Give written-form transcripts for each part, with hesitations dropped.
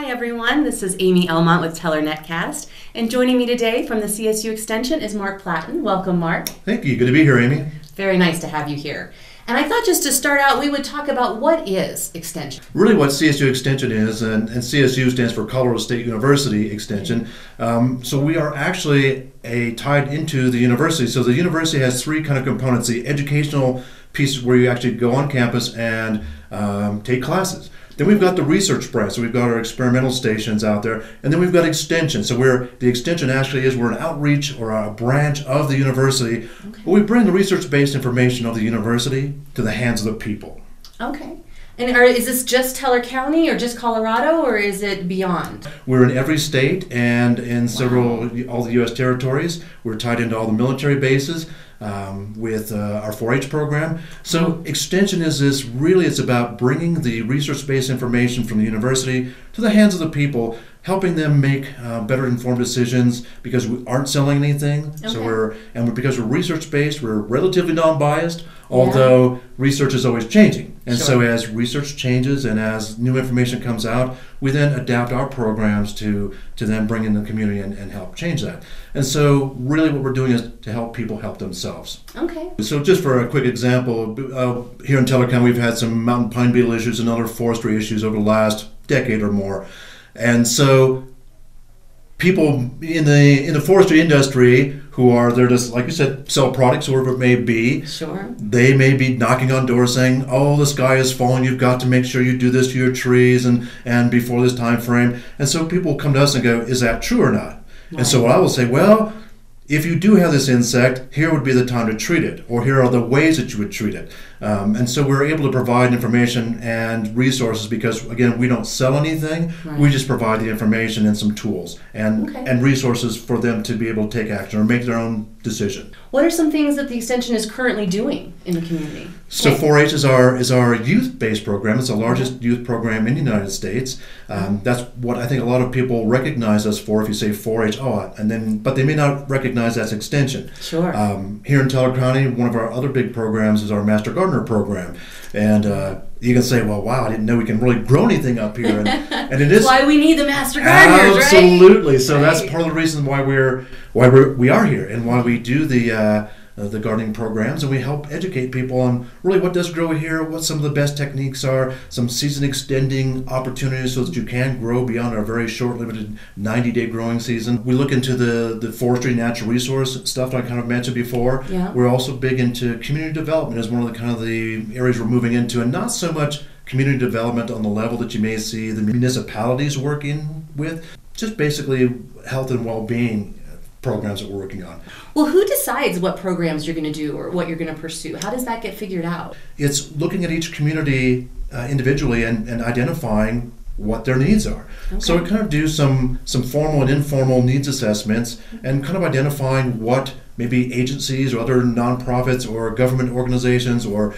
everyone, this is Amy Elmont with Teller Netcast, and joining me today from the CSU Extension is Mark Platten. Welcome, Mark. Thank you. Good to be here, Amy. Very nice to have you here. And I thought just to start out, we would talk about what is Extension. Really what CSU Extension is, and CSU stands for Colorado State University Extension, so we are actually tied into the university. So the university has three kind of components: the educational piece where you actually go on campus and take classes. Then we've got the research branch, so we've got our experimental stations out there, and then we've got extension. So the extension actually is we're an outreach or a branch of the university. Okay. We bring the research-based information of the university to the hands of the people. Okay. And is this just Teller County or just Colorado, or is it beyond? We're in every state and in all the U.S. territories. We're tied into all the military bases with our 4-H program. So Extension is it's about bringing the research-based information from the university to the hands of the people, helping them make better informed decisions because we aren't selling anything. Okay. So because we're research-based, we're relatively non-biased, although research is always changing. And so as research changes and as new information comes out, we then adapt our programs to then bring in the community and help change that. And so really what we're doing is to help people help themselves. Okay. So just for a quick example, here in Teller County we've had some mountain pine beetle issues and other forestry issues over the last decade or more. And so people in the forestry industry who are there to, like you said, sell products, wherever it may be. Sure. They may be knocking on doors saying, "Oh, the sky is falling. You've got to make sure you do this to your trees and before this time frame." And so people come to us and go, "Is that true or not?" Right. And so I will say, "Well, if you do have this insect, here would be the time to treat it, or here are the ways that you would treat it." And so we're able to provide information and resources because, again, we don't sell anything. Right. We just provide the information and some tools and resources for them to be able to take action or make their own decision. What are some things that the Extension is currently doing in the community? So 4-H is our youth-based program. It's the largest youth program in the United States. That's what I think a lot of people recognize us for. If you say 4-H, but they may not recognize that's Extension. Sure. Here in Teller County, one of our other big programs is our Master Gardener program. And you can say, "Well, wow, I didn't know we can really grow anything up here." And it is why we need the Master Gardeners, right? Absolutely. So that's part of the reason why we are here and why we do the gardening programs, and we help educate people on really what does grow here, what some of the best techniques are, some season extending opportunities so that you can grow beyond our very short limited 90-day growing season. We look into the forestry natural resource stuff that I kind of mentioned before. Yeah. We're also big into community development as one of the areas we're moving into, and not so much community development on the level that you may see the municipalities working with, just basically health and well-being programs that we're working on. Well, who decides what programs you're going to do or what you're going to pursue? How does that get figured out? It's looking at each community individually and identifying what their needs are. Okay. So we kind of do some formal and informal needs assessments and kind of identifying what maybe agencies or other nonprofits or government organizations or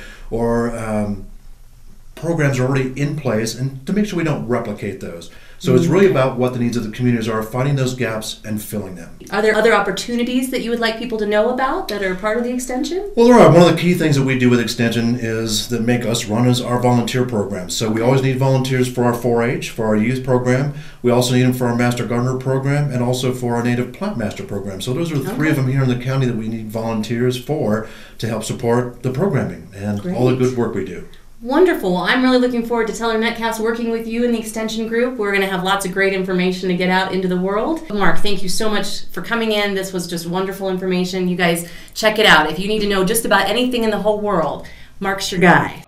programs are already in place, and to make sure we don't replicate those. So it's really about what the needs of the communities are, finding those gaps and filling them. Are there other opportunities that you would like people to know about that are part of the Extension? Well, there are. One of the key things that we do with Extension is that make us run is our volunteer programs. So we always need volunteers for our 4-H, for our youth program. We also need them for our Master Gardener program and also for our Native Plant Master program. So those are the three of them here in the county that we need volunteers for to help support the programming and all the good work we do. Wonderful. Well, I'm really looking forward to Teller Netcast working with you in the Extension group. We're going to have lots of great information to get out into the world. Mark, thank you so much for coming in. This was just wonderful information. You guys check it out. If you need to know just about anything in the whole world, Mark's your guy.